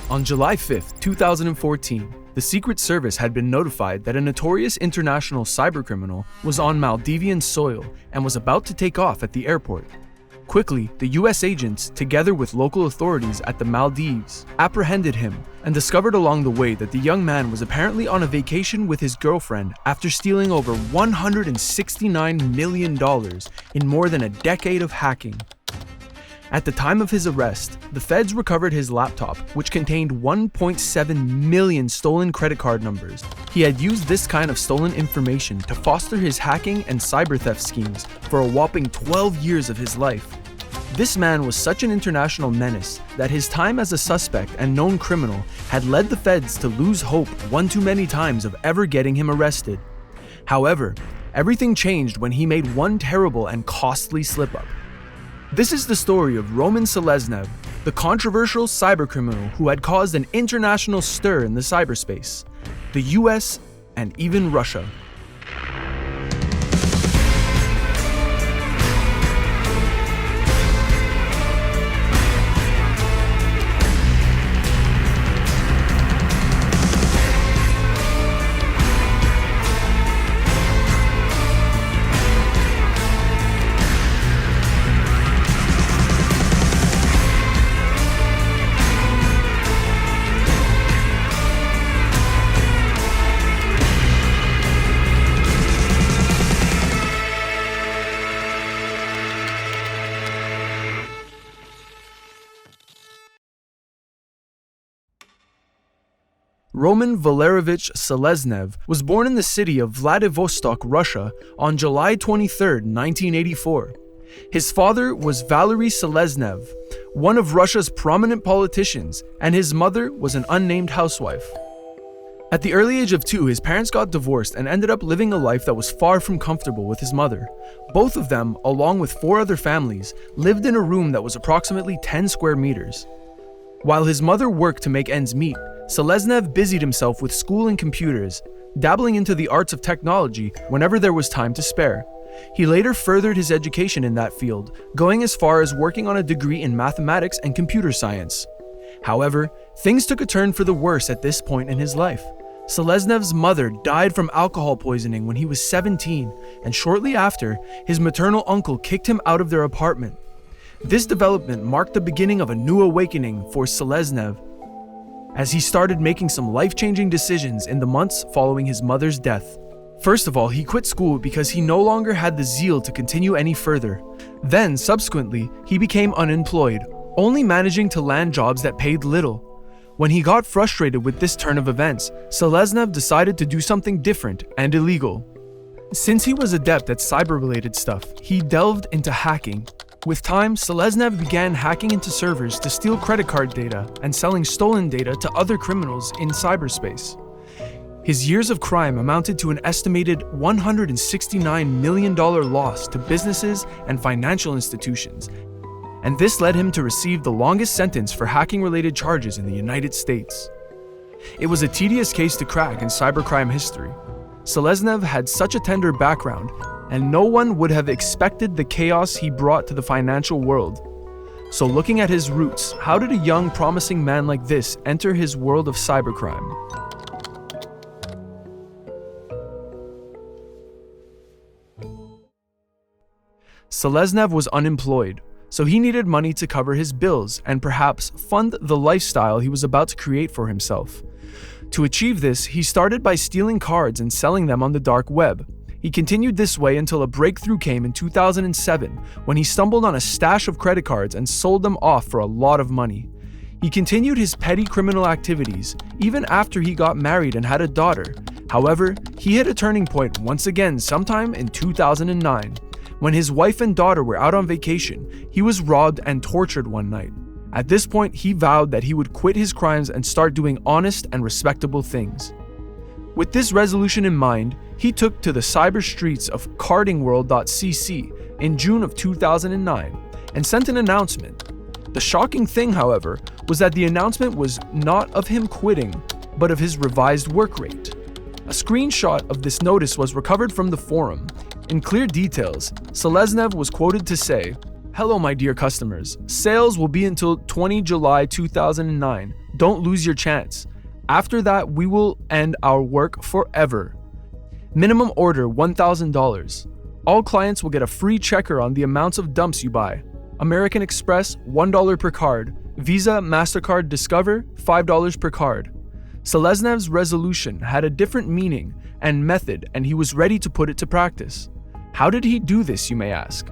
On July 5, 2014, the Secret Service had been notified that a notorious international cybercriminal was on Maldivian soil and was about to take off at the airport. Quickly, the US agents, together with local authorities at the Maldives, apprehended him and discovered along the way that the young man was apparently on a vacation with his girlfriend after stealing over $169 million in more than a decade of hacking. At the time of his arrest, the feds recovered his laptop, which contained 1.7 million stolen credit card numbers. He had used this kind of stolen information to foster his hacking and cyber theft schemes for a whopping 12 years of his life. This man was such an international menace that his time as a suspect and known criminal had led the feds to lose hope one too many times of ever getting him arrested. However, everything changed when he made one terrible and costly slip-up. This is the story of Roman Seleznev, the controversial cybercriminal who had caused an international stir in the cyberspace, the US, and even Russia. Roman Valerievich Seleznev was born in the city of Vladivostok, Russia, on July 23, 1984. His father was Valery Seleznev, one of Russia's prominent politicians, and his mother was an unnamed housewife. At the early age of 2, his parents got divorced and ended up living a life that was far from comfortable with his mother. Both of them, along with 4 other families, lived in a room that was approximately 10 square meters. While his mother worked to make ends meet, Seleznev busied himself with school and computers, dabbling into the arts of technology whenever there was time to spare. He later furthered his education in that field, going as far as working on a degree in mathematics and computer science. However, things took a turn for the worse at this point in his life. Seleznev's mother died from alcohol poisoning when he was 17, and shortly after, his maternal uncle kicked him out of their apartment. This development marked the beginning of a new awakening for Seleznev, as he started making some life-changing decisions in the months following his mother's death. First of all, he quit school because he no longer had the zeal to continue any further. Then, subsequently, he became unemployed, only managing to land jobs that paid little. When he got frustrated with this turn of events, Seleznev decided to do something different and illegal. Since he was adept at cyber-related stuff, he delved into hacking. With time, Seleznev began hacking into servers to steal credit card data and selling stolen data to other criminals in cyberspace. His years of crime amounted to an estimated $169 million loss to businesses and financial institutions, and this led him to receive the longest sentence for hacking-related charges in the United States. It was a tedious case to crack in cybercrime history. Seleznev had such a tender background, and no one would have expected the chaos he brought to the financial world. So looking at his roots, how did a young, promising man like this enter his world of cybercrime? Seleznev was unemployed, so he needed money to cover his bills and perhaps fund the lifestyle he was about to create for himself. To achieve this, he started by stealing cards and selling them on the dark web. He continued this way until a breakthrough came in 2007 when he stumbled on a stash of credit cards and sold them off for a lot of money. He continued his petty criminal activities even after he got married and had a daughter. However, he hit a turning point once again sometime in 2009. When his wife and daughter were out on vacation, he was robbed and tortured one night. At this point, he vowed that he would quit his crimes and start doing honest and respectable things. With this resolution in mind, he took to the cyber streets of cardingworld.cc in June of 2009 and sent an announcement. The shocking thing, however, was that the announcement was not of him quitting, but of his revised work rate. A screenshot of this notice was recovered from the forum. In clear details, Seleznev was quoted to say, "Hello, my dear customers. Sales will be until 20 July 2009, Don't lose your chance. After that, we will end our work forever. Minimum order $1,000. All clients will get a free checker on the amounts of dumps you buy. American Express, $1 per card. Visa, MasterCard, Discover, $5 per card. Seleznev's resolution had a different meaning and method, and he was ready to put it to practice. How did he do this, you may ask?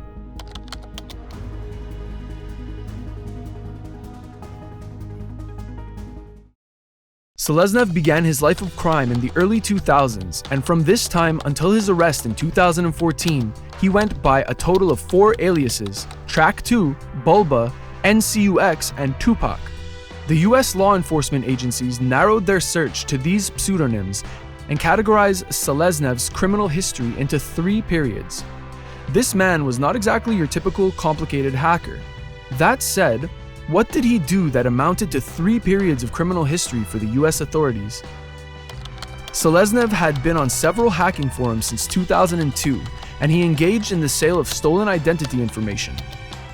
Seleznev began his life of crime in the early 2000s, and from this time until his arrest in 2014, he went by a total of 4 aliases: Track 2, Bulba, NCUX, and Tupac. The US law enforcement agencies narrowed their search to these pseudonyms and categorized Seleznev's criminal history into 3 periods. This man was not exactly your typical complicated hacker. That said, what did he do that amounted to 3 periods of criminal history for the US authorities? Seleznev had been on several hacking forums since 2002, and he engaged in the sale of stolen identity information.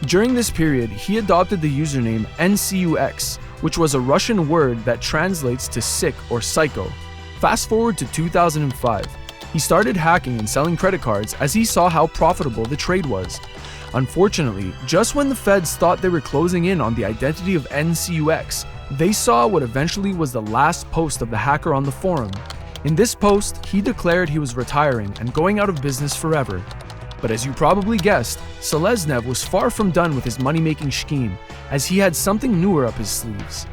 During this period, he adopted the username NCUX, which was a Russian word that translates to sick or psycho. Fast forward to 2005. He started hacking and selling credit cards as he saw how profitable the trade was. Unfortunately, just when the feds thought they were closing in on the identity of NCUX, they saw what eventually was the last post of the hacker on the forum. In this post, he declared he was retiring and going out of business forever. But as you probably guessed, Seleznev was far from done with his money-making scheme, as he had something newer up his sleeves.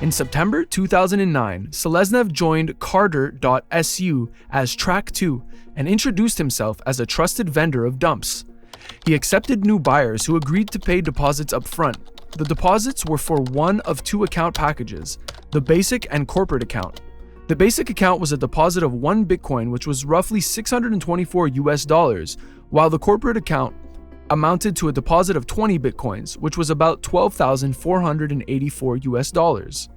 In September 2009, Seleznev joined Carter.su as Track 2 and introduced himself as a trusted vendor of dumps. He accepted new buyers who agreed to pay deposits up front. The deposits were for one of 2 account packages, the basic and corporate account. The basic account was a deposit of 1 Bitcoin, which was roughly $624, while the corporate account amounted to a deposit of 20 Bitcoins, which was about $12,484.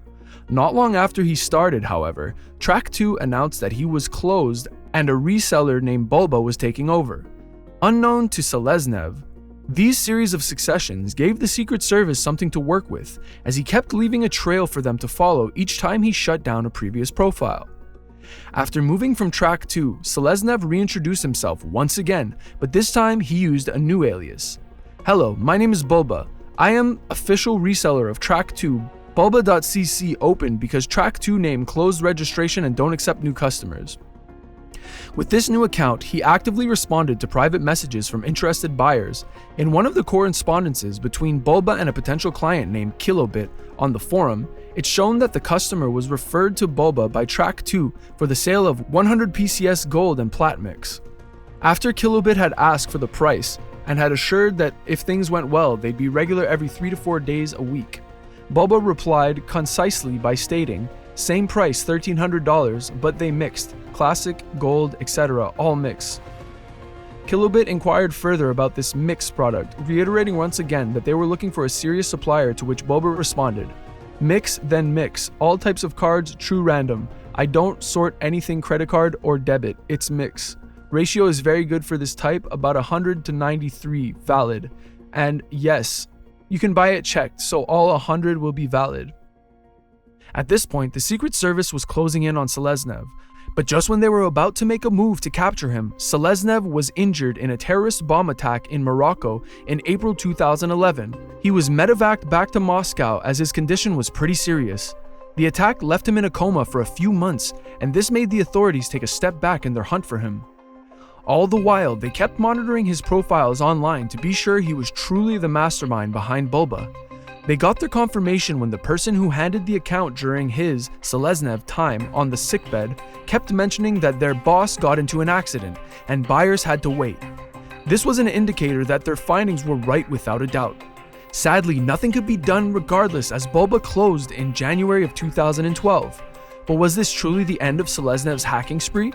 Not long after he started, however, Track 2 announced that he was closed and a reseller named Bulba was taking over. Unknown to Seleznev, these series of successions gave the Secret Service something to work with, as he kept leaving a trail for them to follow each time he shut down a previous profile. After moving from Track 2, Seleznev reintroduced himself once again, but this time he used a new alias. Hello, my name is Bulba. I am official reseller of Track 2. Bulba.cc opened because Track 2 name closed registration and don't accept new customers. With this new account, he actively responded to private messages from interested buyers. In one of the correspondences between Bulba and a potential client named Kilobit on the forum, it's shown that the customer was referred to Bulba by Track 2 for the sale of 100 PCS gold and plat mix. After Kilobit had asked for the price and had assured that if things went well, they'd be regular every 3 to 4 days a week, Bulba replied concisely by stating, same price $1,300, but they mixed, classic, gold, etc., all mix. Kilobit inquired further about this mix product, reiterating once again that they were looking for a serious supplier, to which Bulba responded, mix then mix, all types of cards, true random. I don't sort anything credit card or debit, it's mix. Ratio is very good for this type, about 100 to 93, valid. And yes, you can buy it checked, so all 100 will be valid. At this point, the Secret Service was closing in on Seleznev, but just when they were about to make a move to capture him, Seleznev was injured in a terrorist bomb attack in Morocco in April 2011. He was medevaced back to Moscow as his condition was pretty serious. The attack left him in a coma for a few months, and this made the authorities take a step back in their hunt for him. All the while, they kept monitoring his profiles online to be sure he was truly the mastermind behind Bulba. They got their confirmation when the person who handed the account during his, Seleznev, time on the sickbed kept mentioning that their boss got into an accident and buyers had to wait. This was an indicator that their findings were right without a doubt. Sadly, nothing could be done regardless, as Bulba closed in January of 2012. But was this truly the end of Seleznev's hacking spree?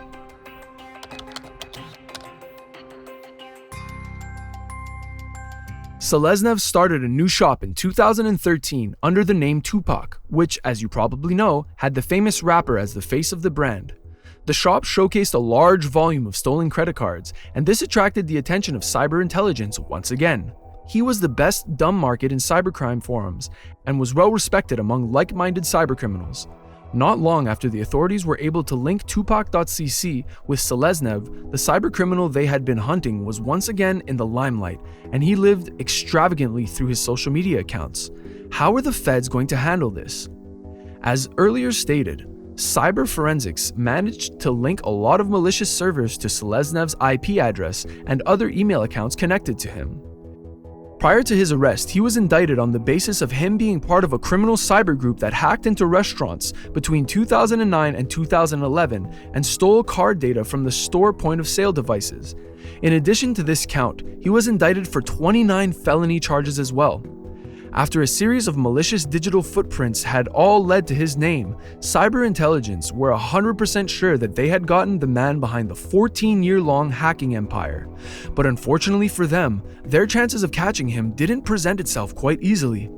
Seleznev started a new shop in 2013 under the name Tupac, which, as you probably know, had the famous rapper as the face of the brand. The shop showcased a large volume of stolen credit cards, and this attracted the attention of cyber intelligence once again. He was the best dumb market in cybercrime forums and was well respected among like-minded cybercriminals. Not long after the authorities were able to link Tupac.cc with Seleznev, the cybercriminal they had been hunting was once again in the limelight, and he lived extravagantly through his social media accounts. How are the feds going to handle this? As earlier stated, cyber forensics managed to link a lot of malicious servers to Seleznev's IP address and other email accounts connected to him. Prior to his arrest, he was indicted on the basis of him being part of a criminal cyber group that hacked into restaurants between 2009 and 2011 and stole card data from the store point-of-sale devices. In addition to this count, he was indicted for 29 felony charges as well. After a series of malicious digital footprints had all led to his name, cyber intelligence were 100% sure that they had gotten the man behind the 14-year-long hacking empire. But unfortunately for them, their chances of catching him didn't present itself quite easily.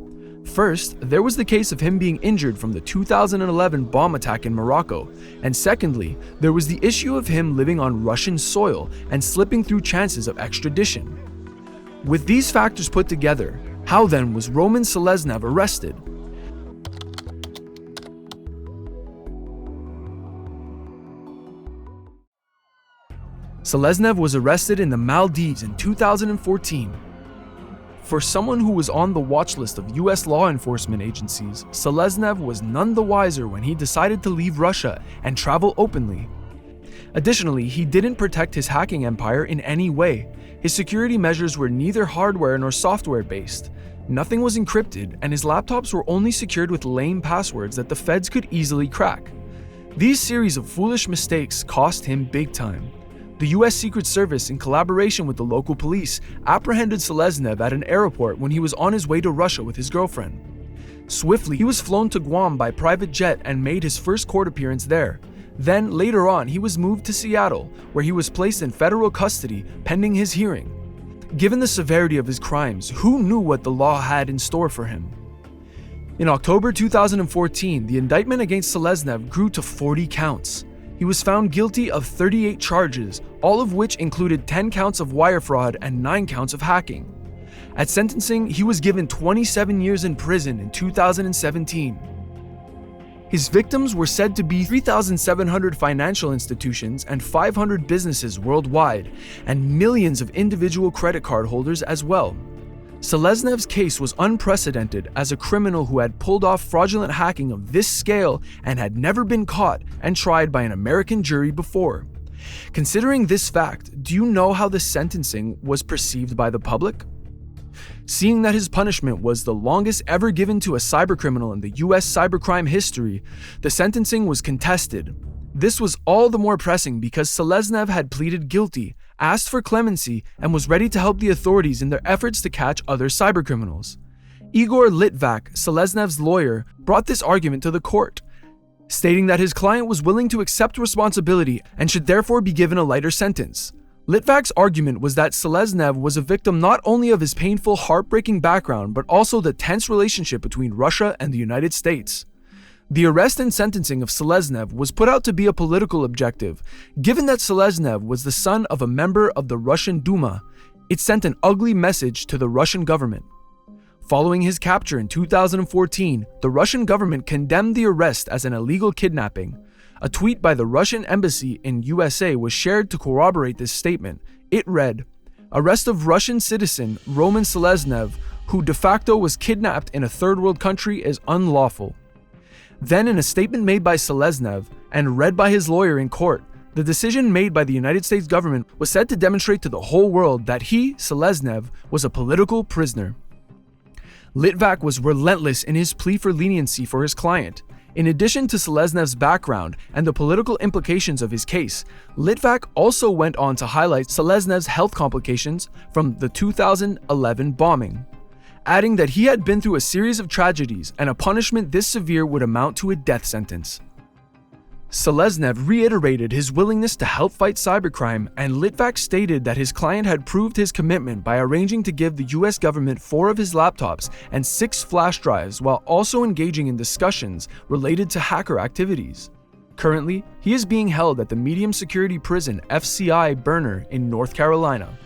First, there was the case of him being injured from the 2011 bomb attack in Morocco, and secondly, there was the issue of him living on Russian soil and slipping through chances of extradition. With these factors put together, how then was Roman Seleznev arrested? Seleznev was arrested in the Maldives in 2014. For someone who was on the watch list of US law enforcement agencies, Seleznev was none the wiser when he decided to leave Russia and travel openly. Additionally, he didn't protect his hacking empire in any way. His security measures were neither hardware nor software based. Nothing was encrypted, and his laptops were only secured with lame passwords that the feds could easily crack. These series of foolish mistakes cost him big time. The US Secret Service, in collaboration with the local police, apprehended Seleznev at an airport when he was on his way to Russia with his girlfriend. Swiftly, he was flown to Guam by private jet and made his first court appearance there. Then, later on, he was moved to Seattle, where he was placed in federal custody pending his hearing. Given the severity of his crimes, who knew what the law had in store for him? In October 2014, the indictment against Seleznev grew to 40 counts. He was found guilty of 38 charges, all of which included 10 counts of wire fraud and 9 counts of hacking. At sentencing, he was given 27 years in prison in 2017. His victims were said to be 3,700 financial institutions and 500 businesses worldwide, and millions of individual credit card holders as well. Seleznev's case was unprecedented as a criminal who had pulled off fraudulent hacking of this scale and had never been caught and tried by an American jury before. Considering this fact, do you know how the sentencing was perceived by the public? Seeing that his punishment was the longest ever given to a cybercriminal in the US cybercrime history, the sentencing was contested. This was all the more pressing because Seleznev had pleaded guilty, asked for clemency, and was ready to help the authorities in their efforts to catch other cybercriminals. Igor Litvak, Seleznev's lawyer, brought this argument to the court, stating that his client was willing to accept responsibility and should therefore be given a lighter sentence. Litvak's argument was that Seleznev was a victim not only of his painful, heartbreaking background, but also the tense relationship between Russia and the United States. The arrest and sentencing of Seleznev was put out to be a political objective. Given that Seleznev was the son of a member of the Russian Duma, it sent an ugly message to the Russian government. Following his capture in 2014, the Russian government condemned the arrest as an illegal kidnapping. A tweet by the Russian embassy in USA was shared to corroborate this statement. It read, "Arrest of Russian citizen Roman Seleznev, who de facto was kidnapped in a third world country, is unlawful." Then, in a statement made by Seleznev and read by his lawyer in court, the decision made by the United States government was said to demonstrate to the whole world that he, Seleznev, was a political prisoner. Litvak was relentless in his plea for leniency for his client. In addition to Seleznev's background and the political implications of his case, Litvak also went on to highlight Seleznev's health complications from the 2011 bombing, adding that he had been through a series of tragedies and a punishment this severe would amount to a death sentence. Seleznev reiterated his willingness to help fight cybercrime, and Litvak stated that his client had proved his commitment by arranging to give the US government 4 of his laptops and 6 flash drives while also engaging in discussions related to hacker activities. Currently, he is being held at the medium security prison FCI Berner in North Carolina.